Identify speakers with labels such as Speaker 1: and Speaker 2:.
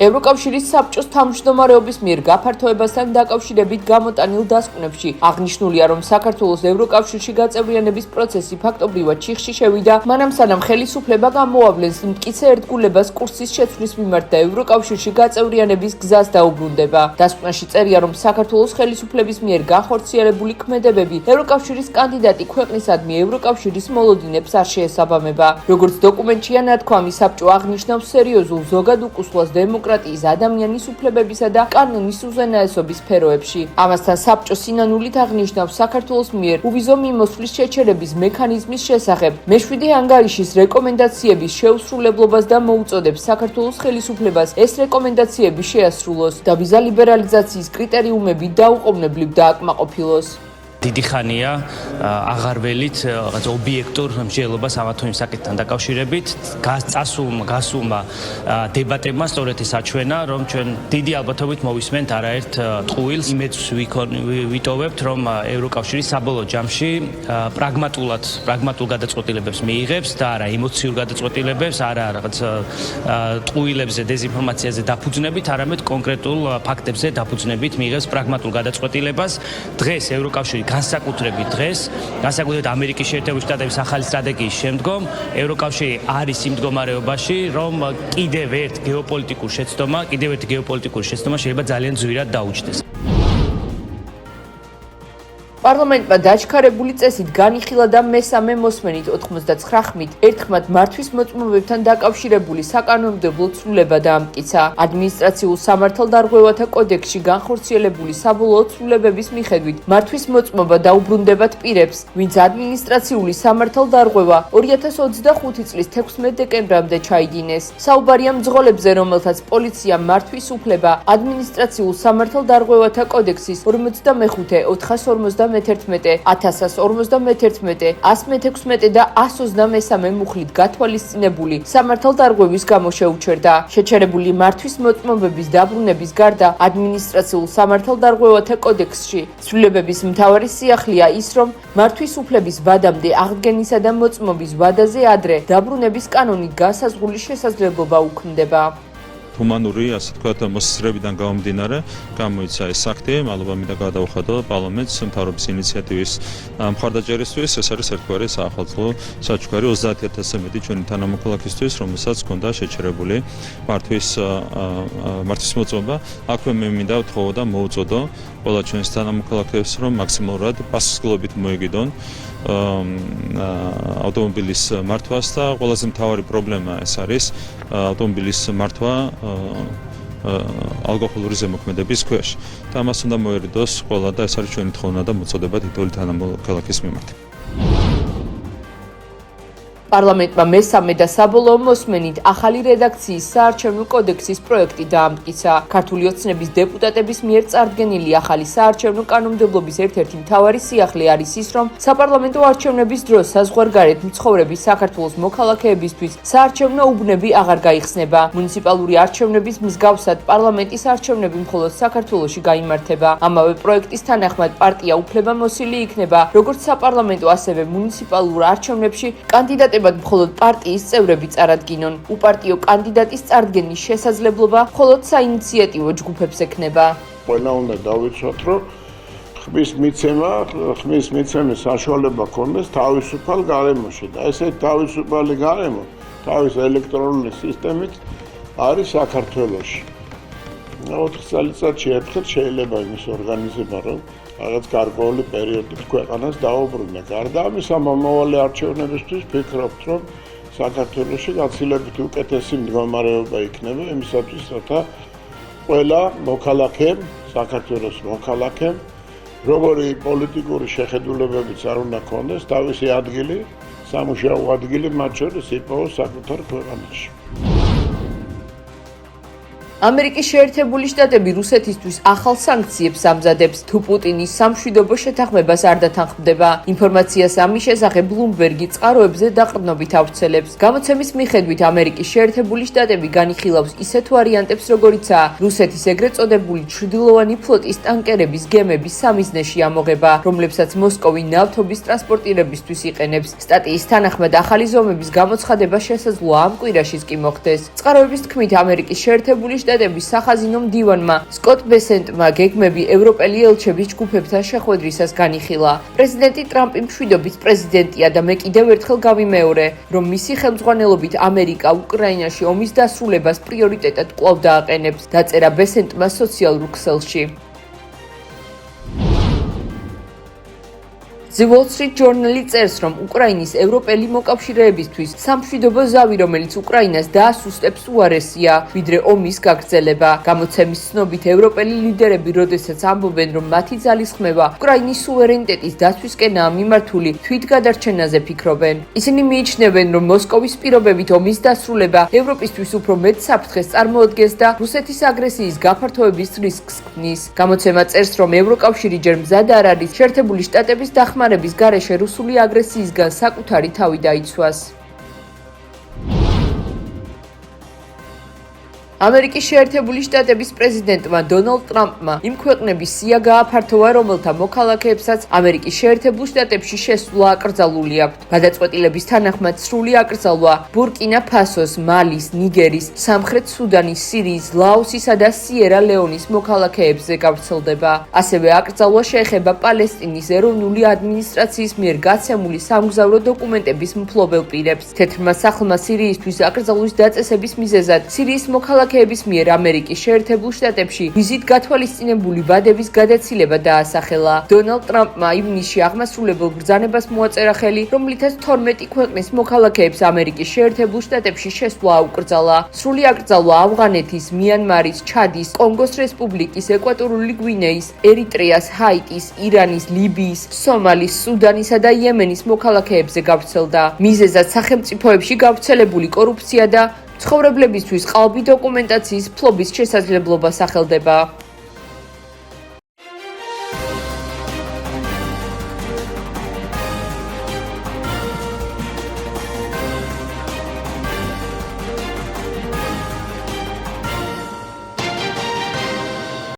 Speaker 1: ევროკავშირის საბჭოს თავმჯდომარეობის მიერ გაფართოებასთან დაკავშირებით გამოტანილ დასკვნებში აღნიშნულია, რომ საქართველოს ევროკავშირში გაწევრიანების პროცესი ფაქტობრივად ჩიხში შევიდა, მანამ სანამ ხელისუფლება გამოავლენს მტკიცე ერთგულებას კურსის შეცვლის მიმართ და ევროკავშირში გაწევრიანების გზას დაუბრუნდება. დასკვნაში წერია, რომ საქართველოს ხელისუფლების მიერ განხორციელებული ქმედებები ევროკავშირის კანდიდატი ქვეყნისადმი ევროკავშირის მოლოდინებს არ შეესაბამება. როგორც დოკუმენტშია ნათქვამი, საბჭო აღნიშნავს სერიოზულ ზოგად უკუსლას დემოკრატიის, ადამიანის უფლებებისა და კანონის უზენაესობის სფეროებში. ამასთან საბჭო სინანულით აღნიშნავს საქართველოს მიერ უვიზო მიმოსვლის შეჩერების მექანიზმის შესახებ მე-7 ანგარიშის რეკომენდაციების შეუსრულებლობას და მოუწოდებს საქართველოს ხელისუფლებას ეს რეკომენდაციები შეასრულოს და ვიზა ლიბერალიზაციის კრიტერიუმები დაუყოვნებლივ დააკმაყოფილოს.
Speaker 2: დიდი ხანია აღარ ველით რაღაც ობიექტურ მსჯელობას ამა თუ იმ საკითხთან დაკავშირებით გასულმა დებატებმა სწორედ ეს აჩვენა, რომ ჩვენ დიდი ალბათობით მოვისმენთ არაერთ ტყუილს. იმედს ვიტოვებთ, რომ ევროკავშირი საბოლოო ჯამში პრაგმატულ გადაწყვეტილებებს მიიღებს და არა ემოციურ გადაწყვეტილებებს, არა რაღაც ტყუილებზე, დეზინფორმაციაზე დაფუძნებით, არამედ კონკრეტულ ფაქტებზე დაფუძნებით მიიღებს პრაგმატულ გადაწყვეტილებას. დღეს ევროკავშირი განსაკუთრებით ამერიკის შეერთებული შტატების ახალი სტრატეგიის შემდგომ ევროკავშირი არის იმ მდგომარეობაში, რომ კიდევ ერთ გეოპოლიტიკური შეცდომა შეიძლება ძალიან ძვირად დაუჯდეს.
Speaker 1: პარლამენტმა დაჩქარებული წესით განიხილა და მესამე მოსმენით 99 ერთხმად მართვის მოწმობებთან დაკავშირებული საკანონმდებლო ცვლილება დაამტკიცა. ადმინისტრაციულ სამართალდარღვევათა კოდექსში განხორციელებული საბოლოო ცვლილებების მიხედვით მართვის მოწმობა დაუბრუნდებათ პირებს, ვინც ადმინისტრაციული სამართალდარღვევა 2025 წლის 16 დეკემბრამდე ჩაიდინეს. საუბარია მძღოლებზე, რომელთაც პოლიციამ მართვის უფლება ადმინისტრაციულ სამართალდარღვევათა კოდექსის 45, 451, 1151, 116 და 123 მუხლით გათვალისწინებული სამართალდარღვევის გამო შეუჩერდა. შეჩერებული მართვის მოწმობების დაბრუნების გარდა ადმინისტრაციულ სამართალდარღვევათა კოდექსში ცვლილებების მთავარი სიახლეა ის, რომ მართვის უფლების ვადამდე აღდგენისა და მოწმობის ვადაზე ადრე დაბრუნების კანონით განსაზღვრული შესაძლებლობა უქმდება.
Speaker 3: ჰუმანური, ასე ვთქვათ, მოსაზრებიდან გამომდინარე, გამოიცა ეს აქტი, მადლობა მინდა გადავხადო პარლამენტს მთავრობის ინიციატივის მხარდაჭერისთვის. ეს არის ერთგვარი საახალწლო საჩუქარი 30000-ზე მეტი ჩვენი თანამოქალაქისთვის, რომელსაც ჰქონდა შეჩერებული მართვის მოწმობა. აქვე მე მინდა ვთხოვო და მოუწოდო ყველა ჩვენს თანამოქალაქეებს, რომ მაქსიმალურად პასუხისმგებლობით მოეგიდონ ავტომობილის მართვას და ყველაზე მთავარი პრობლემა ეს არის ავტომობილის მართვა ალკოჰოლური ზემოქმედების ქვეშ. და ამას უნდა მოერიდოს ყველა და ეს არის ჩვენი თხოვნა და მოწოდება თითოეული თანამოქალაქის მიმართ.
Speaker 1: პარლამენტმა მესამე და საბოლოო მოსმენით ახალი რედაქციის საარჩევნო კოდექსის პროექტი დაამტკიცა. ქართული ოცნების დეპუტატების მიერ წარდგენილი ახალი საარჩევნო კანონმდებლობის ერთ-ერთი მთავარი სიახლე არის ის, რომ საპარლამენტო არჩევნების დროს საზღვარგარეთ მცხოვრები საქართველოს მოქალაქეებისთვის საარჩევნო უბნები აღარ გაიხსნება. მუნიციპალური არჩევნების მსგავსად პარლამენტის არჩევნები მხოლოდ საქართველოში გაიმართება. ამავე პროექტის თანახმად პარტია უფლებამოსილი იქნება როგორც საპარლამენტო, ასევე მუნიციპალურ არჩევნებში კანდიდატები მხოლოდ პარტიის წევრები წარადგინონ. უპარტიო კანდიდატის წარდგენის შესაძლებლობა მხოლოდ საინიციატივო ჯგუფებს ექნება.
Speaker 4: ყველა უნდა დავიცვათ, რომ ხმის მიცემის საშუალება ქონდეს თავისუფალ გარემოში და ესეთ თავისუფალი გარემო თავის ელექტრონული სისტემით არის საქართველოში. 4 წელიწადში ერთხელ შეიძლება იმის ორგანიზება, რომ რაღაც გარკვეული პერიოდით ქვეყანას დაუბრუნდა. გარდა ამისა, მომავალი არჩევნებისთვის ვფიქრობთ, რომ საქართველოში გაცილებით უკეთესი მდგომარეობა იქნება იმისათვის, რათა ყველა მოქალაქემ, საქართველოს მოქალაქემ, როგორი პოლიტიკური შეხედულებებიც არ უნდა ქონდეს, თავისი ადგილი, სამუშაო ადგილი მათ შორის იპოვოს საკუთარ ქვეყანაში.
Speaker 1: ამერიკის შეერთებული შტატები რუსეთისთვის ახალ სანქციებს ამზადებს, თუ პუტინის სამშვიდობო შეთანხმებას არ დათანხმდება. ინფორმაციას ამის შესახებ ბლუმბერგი წყაროებზე დაყრდნობით ავრცელებს. გამოცემის მიხედვით ამერიკის შეერთებული შტატები განიხილავს ისეთ ვარიანტებს, როგორიცაა რუსეთის ეგრეთ წოდებული ჩრდილოვანი ფლოტის ტანკერების გემების სამიზნეში ამოღება, რომლებსაც მოსკოვი ნავთობის ტრანსპორტირებისთვის იყენებს. სტატიის თანახმად ახალი ზომების გამოცხადება შესაძლოა ამ კვირაშიც კი მოხდეს. წყაროების თქმით, ამერიკის შეერთებული შტატების სახაზინო მდივანმა სკოტ ბესენტმა გეგმები ევროპელი ელჩების ჯგუფებთან შეხვედრისას განიხილა. პრეზიდენტი ტრამპი მშვიდობის პრეზიდენტია და მე კიდევ ერთხელ გავიმეორე, რომ მისი ხელმძღვანელობით ამერიკა უკრაინაში ომის დასრულებას პრიორიტეტად კვლავ დააყენებს, დაწერა ბესენტმა სოციალურ ქსელში. The Wall Street Journal წერს, რომ უკრაინის ევროპელი მოკავშირეებისთვის სამშვიდობო ზავი, რომელიც უკრაინას დაასუსტებს, უარესია, ვიდრე ომის გაგრძელება. გამოცემის ცნობით, ევროპელი ლიდერები, როდესაც ამბობენ, რომ მათი ძალისხმევა უკრაინის სუვერენიტეტის დაცვისკენაა მიმართული, თვითგადარჩენაზე ფიქრობენ. ისინი მიიჩნევენ, რომ მოსკოვის პირობებით ომის დასრულება ევროპისთვის უფრო მეტ საფრთხეს წარმოადგენს და რუსეთის აგრესიის გაფართოების რისკს ქმნის. გამოცემა წერს, რომ ევროკავშირი ჯერ მზად არ არის შეერთებული შტატების დახმარების გარეშე რუსული აგრესიისგან საკუთარი თავი დაიცვას. ამერიკის შეერთებული შტატების პრეზიდენტმა დონალდ ტრამპმა იმ ქვეყნების სია გააფართოვა, რომელთა მოქალაქეებსაც ამერიკის შეერთებულ შტატებში შესვლა აკრძალული აქვთ. გადაწყვეტილების თანახმად სრული აკრძალვა ბურკინა ფასოს, მალის, ნიგერის, სამხრეთ სუდანის, სირიის, ლაოსისა და სიერა ლეონის მოქალაქეებზე გავრცელდება. ასევე აკრძალვა შეეხება პალესტინის ეროვნული ადმინისტრაციის მიერ გაცემული სამგზავრო დოკუმენტების მფლობელ პირებს. თეთრმა სახლმა სირიისთვის აკრძალვის დაწესების მიზეზად სირიის მოქალაქეების მიერ ამერიკის შეერთებულ შტატებში ვიზით გათვალისწინებული ვადების გადაცილება დაასახელა. დონალდ ტრამპმა ივნისში აღმასრულებელ ბრძანებას მოაწერა ხელი, რომლითაც 12 ქვეყნის მოქალაქეებს ამერიკის შეერთებულ შტატებში შესვლა აუკრძალა. სრული აკრძალვა ავღანეთის, მიანმარის, ჩადის, კონგოს რესპუბლიკის, ეკვატორული გვინეის, ერიტრეას, ჰაიტის, ირანის, ლიბიის, სომალის, სუდანისა და იემენის მოქალაქეებზე გავრცელდა. მიზეზად სახელმწიფოებში გავრცელებული კორუფცია და ცხოვრებლებისთვის ყალბი დოკუმენტაციის ფლობის შესაძლებლობა სახელდება.